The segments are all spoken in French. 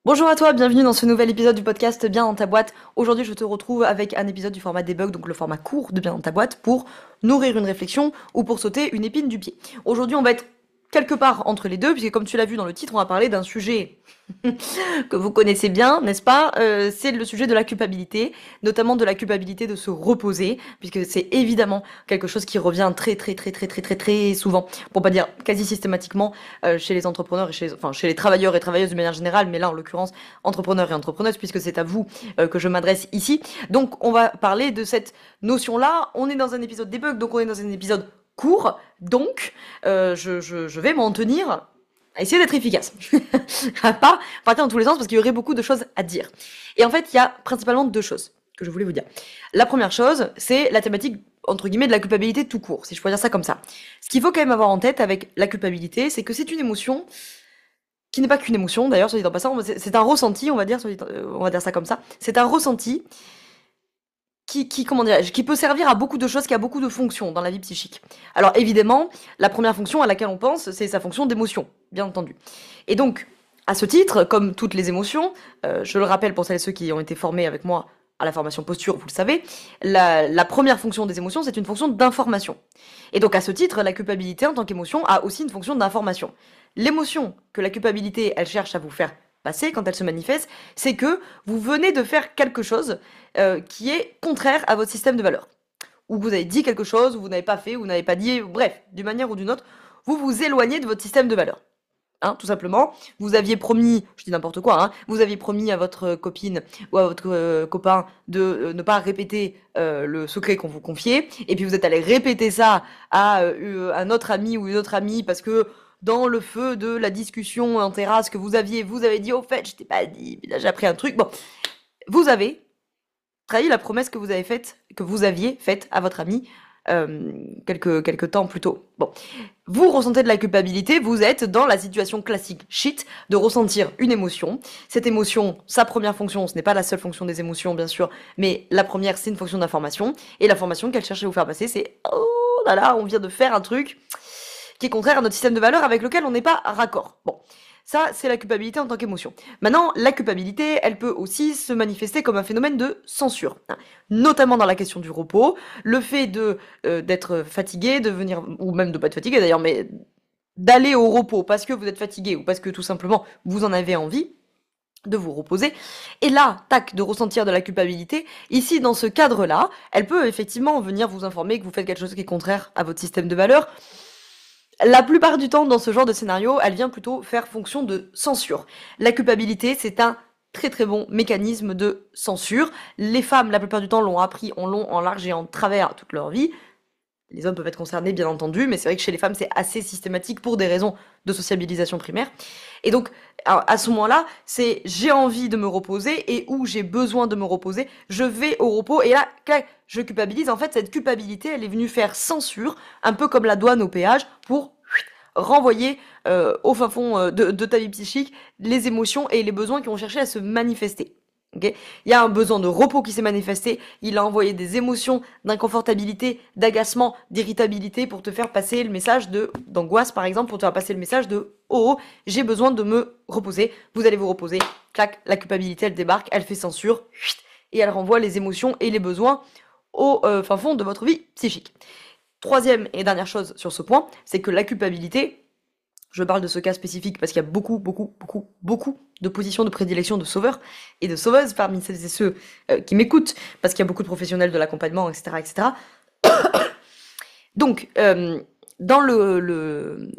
Bonjour à toi, bienvenue dans ce nouvel épisode du podcast Bien dans ta boîte. Aujourd'hui, je te retrouve avec un épisode du format debug, donc le format court de Bien dans ta boîte, pour nourrir une réflexion ou pour sauter une épine du pied. Aujourd'hui, on va être quelque part entre les deux, puisque comme tu l'as vu dans le titre, on va parler d'un sujet que vous connaissez bien, n'est-ce pas? C'est le sujet de la culpabilité, notamment de la culpabilité de se reposer, puisque c'est évidemment quelque chose qui revient très souvent, pour pas dire quasi systématiquement, chez les entrepreneurs et chez les travailleurs et travailleuses de manière générale, mais là en l'occurrence entrepreneurs et entrepreneuses, puisque c'est à vous que je m'adresse ici. Donc on va parler de cette notion-là. On est dans un épisode debug, donc on est dans un épisode court, donc je vais m'en tenir à essayer d'être efficace. À pas partir dans tous les sens parce qu'il y aurait beaucoup de choses à dire. Et en fait, il y a principalement deux choses que je voulais vous dire. La première chose, c'est la thématique entre guillemets de la culpabilité tout court, si je peux dire ça comme ça. Ce qu'il faut quand même avoir en tête avec la culpabilité, c'est que c'est une émotion qui n'est pas qu'une émotion, d'ailleurs, soit dit en passant, c'est un ressenti, on va dire ça comme ça. C'est un ressenti comment dirais-je, qui peut servir à beaucoup de choses, qui a beaucoup de fonctions dans la vie psychique. Alors évidemment, la première fonction à laquelle on pense, c'est sa fonction d'émotion, bien entendu. Et donc, à ce titre, comme toutes les émotions, je le rappelle pour celles et ceux qui ont été formés avec moi à la formation posture, vous le savez, la première fonction des émotions, c'est une fonction d'information. Et donc à ce titre, la culpabilité en tant qu'émotion a aussi une fonction d'information. L'émotion que la culpabilité, elle cherche à vous faire passer quand elle se manifeste, c'est que vous venez de faire quelque chose qui est contraire à votre système de valeurs. Ou vous avez dit quelque chose, ou vous n'avez pas fait, ou vous n'avez pas dit, bref, d'une manière ou d'une autre, vous vous éloignez de votre système de valeurs. Hein, tout simplement, vous aviez promis, je dis n'importe quoi, hein, vous aviez promis à votre copine ou à votre copain de ne pas répéter le secret qu'on vous confiait, et puis vous êtes allé répéter ça à un autre ami ou une autre amie parce que dans le feu de la discussion en terrasse que vous avez dit au fait, je t'ai pas dit, mais là j'ai appris un truc. Bon, vous avez trahi la promesse que vous aviez faite à votre ami quelques temps plus tôt. Bon, vous ressentez de la culpabilité, vous êtes dans la situation classique shit de ressentir une émotion. Cette émotion, sa première fonction, ce n'est pas la seule fonction des émotions bien sûr, mais la première c'est une fonction d'information, et l'information qu'elle cherche à vous faire passer c'est oh là là, on vient de faire un truc qui est contraire à notre système de valeurs avec lequel on n'est pas raccord. Bon. Ça, c'est la culpabilité en tant qu'émotion. Maintenant, la culpabilité, elle peut aussi se manifester comme un phénomène de censure, notamment dans la question du repos, le fait d'être fatigué, de venir, ou même de pas être fatigué d'ailleurs, mais d'aller au repos parce que vous êtes fatigué ou parce que tout simplement vous en avez envie de vous reposer. Et là, tac, de ressentir de la culpabilité. Ici, dans ce cadre-là, elle peut effectivement venir vous informer que vous faites quelque chose qui est contraire à votre système de valeurs. La plupart du temps, dans ce genre de scénario, elle vient plutôt faire fonction de censure. La culpabilité, c'est un très bon mécanisme de censure. Les femmes, la plupart du temps, l'ont appris en long, en large et en travers toute leur vie. Les hommes peuvent être concernés, bien entendu, mais c'est vrai que chez les femmes, c'est assez systématique pour des raisons de sociabilisation primaire. Et donc, à ce moment-là, c'est j'ai envie de me reposer et où j'ai besoin de me reposer, je vais au repos et là, clac, je culpabilise. En fait, cette culpabilité, elle est venue faire censure, un peu comme la douane au péage, pour renvoyer au fin fond de ta vie psychique les émotions et les besoins qui ont cherché à se manifester. Okay, il y a un besoin de repos qui s'est manifesté, il a envoyé des émotions d'inconfortabilité, d'agacement, d'irritabilité pour te faire passer le message d'angoisse par exemple, pour te faire passer le message de oh, j'ai besoin de me reposer, vous allez vous reposer, clac, la culpabilité elle débarque, elle fait censure, et elle renvoie les émotions et les besoins au fin fond de votre vie psychique. Troisième et dernière chose sur ce point, c'est que la culpabilité, je parle de ce cas spécifique parce qu'il y a beaucoup de positions de prédilection de sauveurs et de sauveuses parmi celles et ceux qui m'écoutent, parce qu'il y a beaucoup de professionnels de l'accompagnement, etc. Donc, dans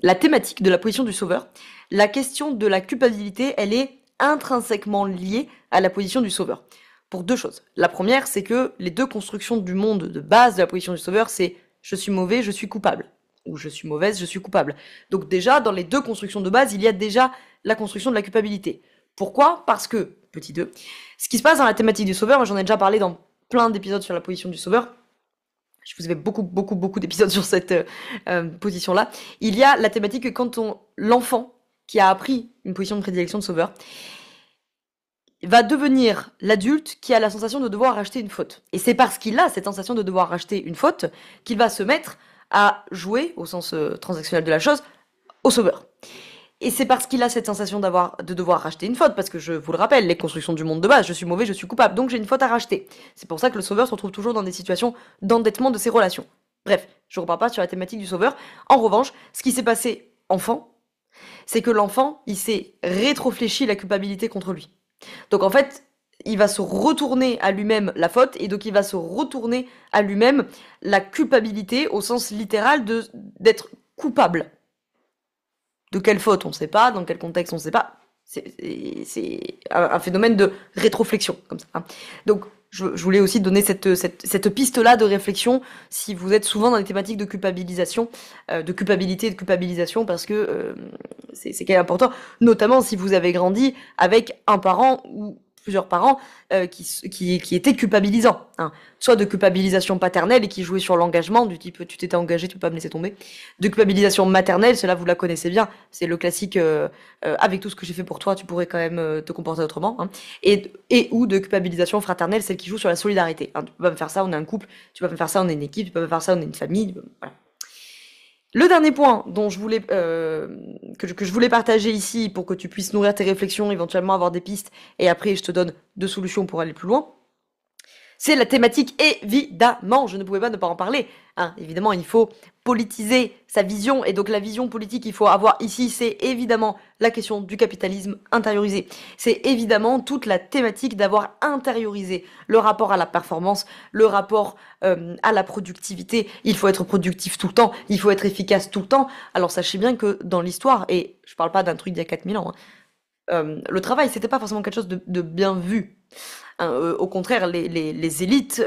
la thématique de la position du sauveur, la question de la culpabilité, elle est intrinsèquement liée à la position du sauveur. Pour deux choses. La première, c'est que les deux constructions du monde de base de la position du sauveur, c'est je suis mauvais, je suis coupable. Ou je suis mauvaise, je suis coupable. Donc déjà, dans les deux constructions de base, il y a déjà la construction de la culpabilité. Pourquoi ? Parce que, petit 2, ce qui se passe dans la thématique du sauveur, moi j'en ai déjà parlé dans plein d'épisodes sur la position du sauveur, je vous avais beaucoup d'épisodes sur cette position-là, il y a la thématique que quand l'enfant qui a appris une position de prédilection de sauveur, va devenir l'adulte qui a la sensation de devoir racheter une faute. Et c'est parce qu'il a cette sensation de devoir racheter une faute qu'il va se mettre à jouer, au sens transactionnel de la chose, au sauveur. Et c'est parce qu'il a cette sensation de devoir racheter une faute, parce que je vous le rappelle, les constructions du monde de base, je suis mauvais, je suis coupable, donc j'ai une faute à racheter. C'est pour ça que le sauveur se retrouve toujours dans des situations d'endettement de ses relations. Bref, je ne repars pas sur la thématique du sauveur. En revanche, ce qui s'est passé enfant, c'est que l'enfant, il s'est rétréfléchi la culpabilité contre lui. Donc en fait, il va se retourner à lui-même la faute, et donc il va se retourner à lui-même la culpabilité au sens littéral d'être coupable. De quelle faute, on ne sait pas, dans quel contexte, on ne sait pas. C'est un phénomène de rétroflexion, comme ça. Hein. Donc, je voulais aussi donner cette piste-là de réflexion, si vous êtes souvent dans les thématiques de culpabilisation, de culpabilité et de culpabilisation, parce que c'est quand même important, notamment si vous avez grandi avec un parent ou plusieurs parents qui étaient culpabilisants. Hein. Soit de culpabilisation paternelle et qui jouaient sur l'engagement, du type tu t'étais engagé, tu peux pas me laisser tomber. De culpabilisation maternelle, cela vous la connaissez bien, c'est le classique avec tout ce que j'ai fait pour toi, tu pourrais quand même te comporter autrement. Hein. Et ou de culpabilisation fraternelle, celle qui joue sur la solidarité. Hein. Tu peux pas me faire ça, on est un couple, tu peux pas me faire ça, on est une équipe, tu peux pas me faire ça, on est une famille. Voilà. Le dernier point dont je voulais que je voulais partager ici pour que tu puisses nourrir tes réflexions, éventuellement avoir des pistes, et après je te donne 2 solutions pour aller plus loin, c'est la thématique, évidemment, je ne pouvais pas ne pas en parler. Hein. Évidemment, il faut politiser sa vision, et donc la vision politique qu'il faut avoir ici, c'est évidemment la question du capitalisme intériorisé. C'est évidemment toute la thématique d'avoir intériorisé le rapport à la performance, le rapport à la productivité. Il faut être productif tout le temps, il faut être efficace tout le temps. Alors sachez bien que dans l'histoire, et je parle pas d'un truc d'il y a 4000 ans, hein, le travail, c'était pas forcément quelque chose de bien vu. Hein, au contraire, les élites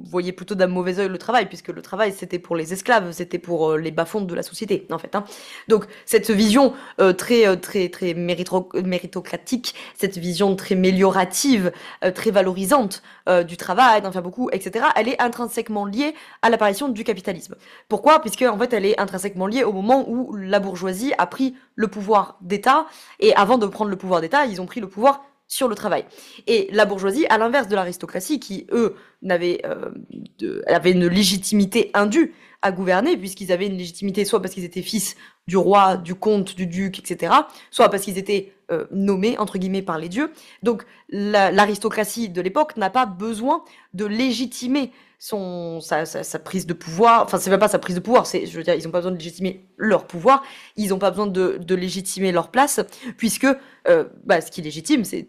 voyaient plutôt d'un mauvais œil le travail, puisque le travail, c'était pour les esclaves, c'était pour les bas-fonds de la société, en fait. Hein. Donc, cette vision très méritocratique, cette vision très méliorative, très valorisante du travail, d'en faire beaucoup, etc., elle est intrinsèquement liée à l'apparition du capitalisme. Pourquoi ? Puisque, en fait, elle est intrinsèquement liée au moment où la bourgeoisie a pris le pouvoir d'État, et avant de prendre le pouvoir d'État, ils ont pris le pouvoir sur le travail. Et la bourgeoisie, à l'inverse de l'aristocratie, qui, eux, avaient une légitimité indue à gouverner, puisqu'ils avaient une légitimité soit parce qu'ils étaient fils du roi, du comte, du duc, etc., soit parce qu'ils étaient nommés, entre guillemets, par les dieux. Donc, l'aristocratie de l'époque n'a pas besoin de légitimer sa prise de pouvoir, enfin c'est même pas sa prise de pouvoir, je veux dire, ils ont pas besoin de légitimer leur pouvoir, ils ont pas besoin de légitimer leur place, puisque ce qui est légitime, c'est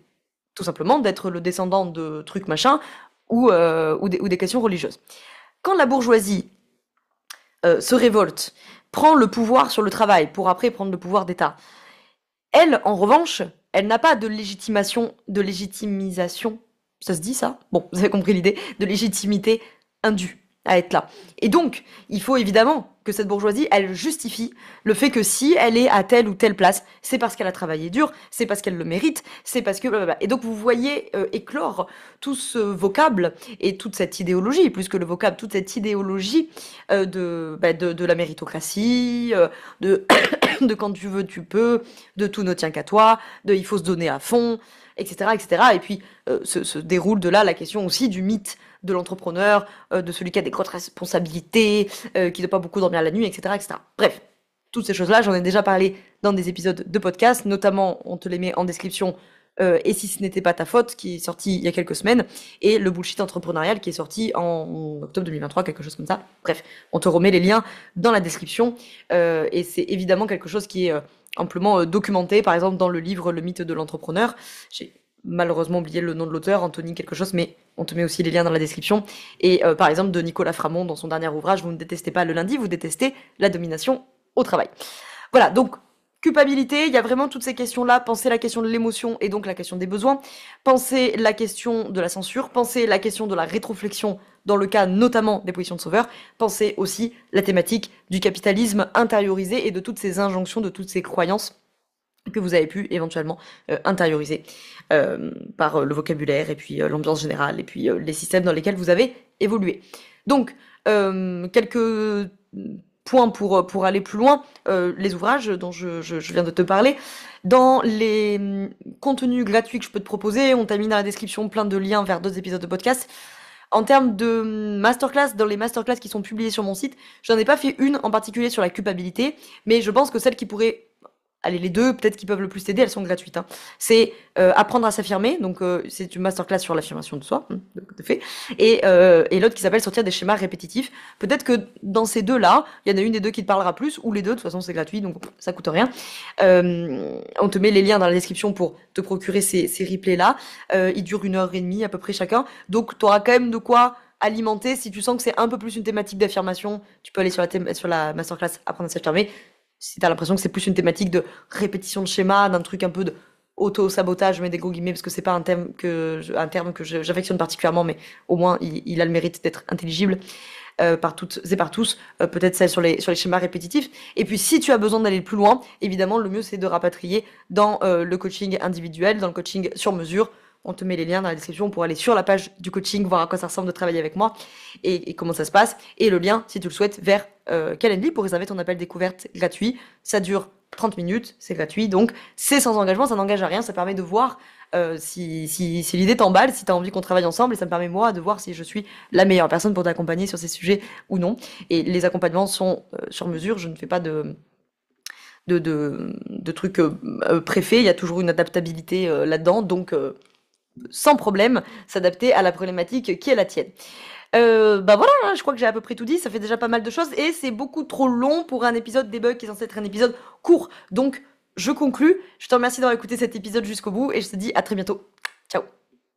tout simplement d'être le descendant de trucs machin ou des questions religieuses. Quand la bourgeoisie se révolte, prend le pouvoir sur le travail pour après prendre le pouvoir d'État, elle, en revanche, elle n'a pas de légitimisation, ça se dit ça ? Bon, vous avez compris l'idée, de légitimité indue à être là. Et donc, il faut évidemment que cette bourgeoisie, elle justifie le fait que si elle est à telle ou telle place, c'est parce qu'elle a travaillé dur, c'est parce qu'elle le mérite, c'est parce que... Blablabla. Et donc, vous voyez éclore tout ce vocable et toute cette idéologie, plus que le vocable, toute cette idéologie de la méritocratie, de, de quand tu veux, tu peux, de tout ne tient qu'à toi, de il faut se donner à fond, etc. etc. Et puis, se déroule de là la question aussi du mythe de l'entrepreneur, de celui qui a des grosses responsabilités, qui ne doit pas beaucoup dormir la nuit, etc., etc. Bref, toutes ces choses-là, j'en ai déjà parlé dans des épisodes de podcast, notamment, on te les met en description, et si ce n'était pas ta faute, qui est sorti il y a quelques semaines, et le bullshit entrepreneurial qui est sorti en octobre 2023, quelque chose comme ça. Bref, on te remet les liens dans la description, et c'est évidemment quelque chose qui est amplement documenté, par exemple dans le livre Le mythe de l'entrepreneur. J'ai malheureusement oublié le nom de l'auteur, Anthony quelque chose, mais on te met aussi les liens dans la description. Et par exemple de Nicolas Framont dans son dernier ouvrage, vous ne détestez pas le lundi, vous détestez la domination au travail. Voilà, donc culpabilité, il y a vraiment toutes ces questions-là. Pensez la question de l'émotion et donc la question des besoins. Pensez la question de la censure. Pensez la question de la rétroflexion dans le cas notamment des positions de sauveur. Pensez aussi la thématique du capitalisme intériorisé et de toutes ces injonctions, de toutes ces croyances que vous avez pu éventuellement intérioriser par le vocabulaire et puis l'ambiance générale et puis les systèmes dans lesquels vous avez évolué. Donc, quelques points pour aller plus loin, les ouvrages dont je viens de te parler. Dans les contenus gratuits que je peux te proposer, on t'a mis dans la description plein de liens vers d'autres épisodes de podcast. En termes de masterclass, dans les masterclass qui sont publiées sur mon site, j'en ai pas fait une en particulier sur la culpabilité, mais je pense que celle qui pourrait allez, les deux, peut-être qui peuvent le plus t'aider, elles sont gratuites, hein. C'est apprendre à s'affirmer, donc c'est une masterclass sur l'affirmation de soi, de fait, et l'autre qui s'appelle sortir des schémas répétitifs. Peut-être que dans ces deux-là, il y en a une des deux qui te parlera plus, ou les deux, de toute façon c'est gratuit, donc ça coûte rien. On te met les liens dans la description pour te procurer ces replays-là. Ils durent 1h30 à peu près chacun, donc tu auras quand même de quoi alimenter. Si tu sens que c'est un peu plus une thématique d'affirmation, tu peux aller sur la masterclass apprendre à s'affirmer. Si t'as l'impression que c'est plus une thématique de répétition de schéma, d'un truc un peu de auto-sabotage, je mets des gros guillemets parce que c'est pas un terme que j'affectionne particulièrement, mais au moins il a le mérite d'être intelligible par toutes et par tous, peut-être celle sur les schémas répétitifs. Et puis si tu as besoin d'aller plus loin, évidemment le mieux c'est de rapatrier dans le coaching individuel, dans le coaching sur mesure. On te met les liens dans la description pour aller sur la page du coaching, voir à quoi ça ressemble de travailler avec moi et comment ça se passe. Et le lien, si tu le souhaites, vers Calendly pour réserver ton appel découverte gratuit. Ça dure 30 minutes, c'est gratuit, donc c'est sans engagement, ça n'engage à rien, ça permet de voir si l'idée t'emballe, si tu as envie qu'on travaille ensemble, et ça me permet moi de voir si je suis la meilleure personne pour t'accompagner sur ces sujets ou non. Et les accompagnements sont sur mesure, je ne fais pas de trucs préfaits, il y a toujours une adaptabilité là-dedans, donc sans problème s'adapter à la problématique qui est la tienne. Bah voilà, hein, je crois que j'ai à peu près tout dit, ça fait déjà pas mal de choses et c'est beaucoup trop long pour un épisode debug qui est censé être un épisode court. Donc je conclus, je te remercie d'avoir écouté cet épisode jusqu'au bout et je te dis à très bientôt. Ciao.